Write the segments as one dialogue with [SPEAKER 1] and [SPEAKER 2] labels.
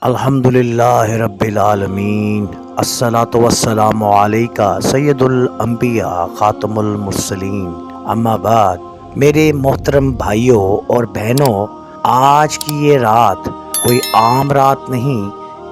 [SPEAKER 1] الحمدللہ رب العالمین، الصلاۃ والسلام علیکہ سید الانبیاء خاتم المرسلین، اما بعد۔ میرے محترم بھائیوں اور بہنوں، آج کی یہ رات کوئی عام رات نہیں،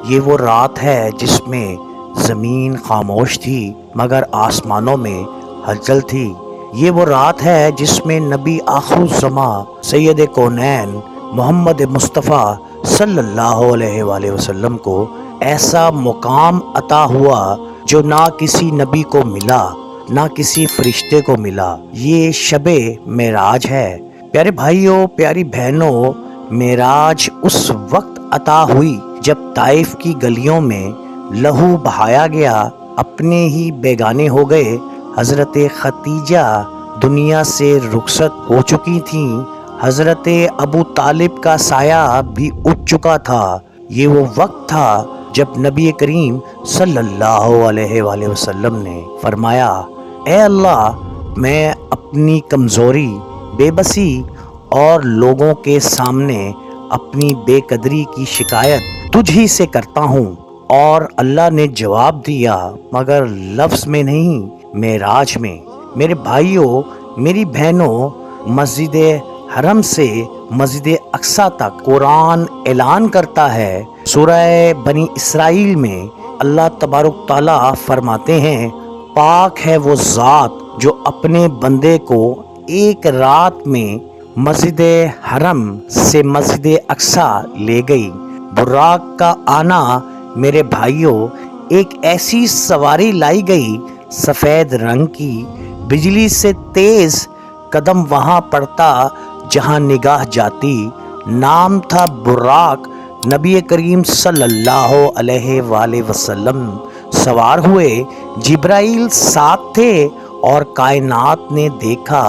[SPEAKER 1] یہ وہ رات ہے جس میں زمین خاموش تھی مگر آسمانوں میں ہلچل تھی۔ یہ وہ رات ہے جس میں نبی آخر الزماں سید کونین محمد مصطفیٰ صلی اللہ علیہ وآلہ وسلم کو ایسا مقام عطا ہوا جو نہ کسی نبی کو ملا نہ کسی فرشتے کو ملا۔ یہ شب معراج ہے۔ پیارے بھائیوں، پیاری بہنوں، معراج اس وقت عطا ہوئی جب طائف کی گلیوں میں لہو بہایا گیا، اپنے ہی بیگانے ہو گئے۔ حضرت خدیجہ دنیا سے رخصت ہو چکی تھیں، حضرت ابو طالب کا سایہ بھی اٹھ چکا تھا۔ یہ وہ وقت تھا جب نبی کریم صلی اللہ علیہ وآلہ وسلم نے فرمایا، اے اللہ، میں اپنی کمزوری، بے بسی اور لوگوں کے سامنے اپنی بے قدری کی شکایت تجھ ہی سے کرتا ہوں۔ اور اللہ نے جواب دیا، مگر لفظ میں نہیں، معراج میں۔ میرے بھائیوں، میری بہنوں، مسجد حرم سے مسجد اقصیٰ تک قرآن اعلان کرتا ہے۔ سورہ بنی اسرائیل میں اللہ تبارک تعالیٰ فرماتے ہیں، پاک ہے وہ ذات جو اپنے بندے کو ایک رات میں مسجد حرم سے مسجد اقصیٰ لے گئی۔ براق کا آنا، میرے بھائیوں، ایک ایسی سواری لائی گئی سفید رنگ کی، بجلی سے تیز قدم وہاں پڑتا جہاں نگاہ جاتی۔ نام تھا براق۔ نبی کریم صلی اللہ علیہ وآلہ وسلم سوار ہوئے، جبرائیل ساتھ تھے، اور کائنات نے دیکھا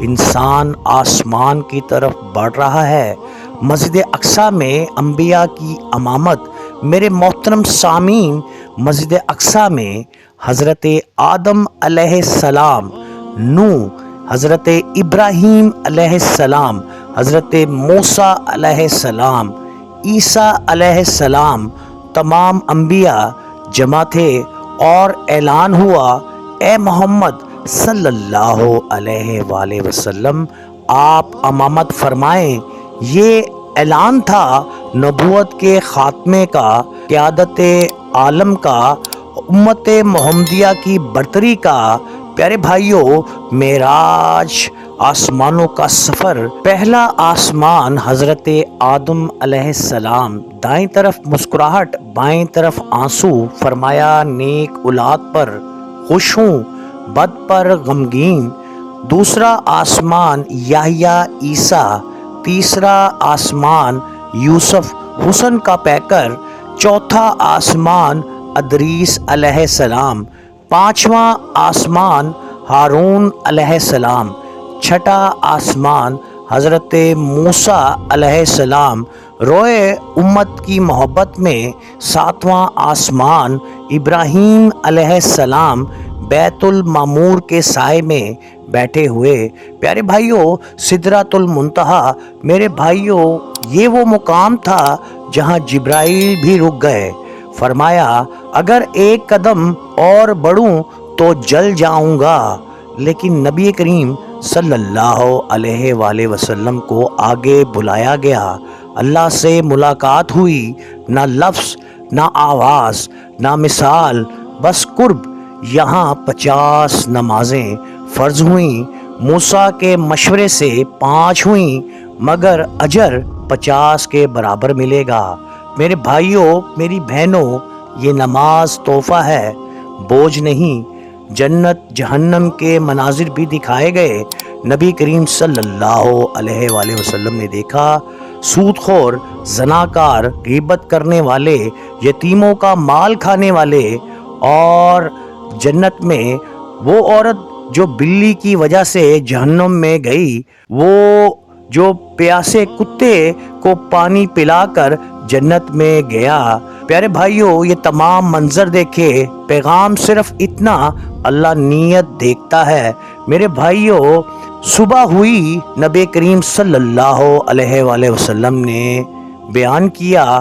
[SPEAKER 1] انسان آسمان کی طرف بڑھ رہا ہے۔ مسجد اقصیٰ میں انبیاء کی امامت۔ میرے محترم سامعین، مسجد اقصیٰ میں حضرت آدم علیہ السلام، نوح، حضرت ابراہیم علیہ السلام، حضرت موسیٰ علیہ السلام، عیسیٰ علیہ السلام، تمام انبیاء جمع تھے، اور اعلان ہوا، اے محمد صلی اللہ علیہ وآلہ وسلم، آپ امامت فرمائیں۔ یہ اعلان تھا نبوت کے خاتمے کا، قیادت عالم کا، امت محمدیہ کی برتری کا۔ پیارے بھائیوں، معراج آسمانوں کا سفر۔ پہلا آسمان حضرت آدم علیہ السلام، دائیں طرف مسکراہٹ، بائیں طرف آنسو۔ فرمایا، نیک اولاد پر خوش ہوں، بد پر غمگین۔ دوسرا آسمان یحییٰ عیسیٰ، تیسرا آسمان یوسف حسن کا پیکر، چوتھا آسمان ادریس علیہ السلام، پانچواں آسمان ہارون علیہ السلام، چھٹا آسمان حضرت موسیٰ علیہ السلام روئے امت کی محبت میں، ساتواں آسمان ابراہیم علیہ السلام بیت المعمور کے سائے میں بیٹھے ہوئے۔ پیارے بھائیوں، سدرۃ المنتہا، میرے بھائیوں، یہ وہ مقام تھا جہاں جبرائیل بھی رک گئے۔ فرمایا، اگر ایک قدم اور بڑھوں تو جل جاؤں گا، لیکن نبی کریم صلی اللہ علیہ وآلہ وسلم کو آگے بلایا گیا۔ اللہ سے ملاقات ہوئی، نہ لفظ، نہ آواز، نہ مثال، بس قرب۔ یہاں 50 نمازیں فرض ہوئیں، موسیٰ کے مشورے سے 5 ہوئیں، مگر اجر 50 کے برابر ملے گا۔ میرے بھائیوں، میری بہنوں، یہ نماز تحفہ ہے، بوجھ نہیں۔ جنت جہنم کے مناظر بھی دکھائے گئے۔ نبی کریم صلی اللہ علیہ وآلہ وسلم نے دیکھا، سود خور، زناکار، غیبت کرنے والے، یتیموں کا مال کھانے والے، اور جنت میں وہ عورت جو بلی کی وجہ سے جہنم میں گئی، وہ جو پیاسے کتے کو پانی پلا کر جنت میں گیا۔ پیارے بھائیوں، یہ تمام منظر دیکھے، پیغام صرف اتنا، اللہ نیت دیکھتا ہے۔ میرے بھائیوں، صبح ہوئی، نبی کریم صلی اللہ علیہ وآلہ وسلم نے بیان کیا،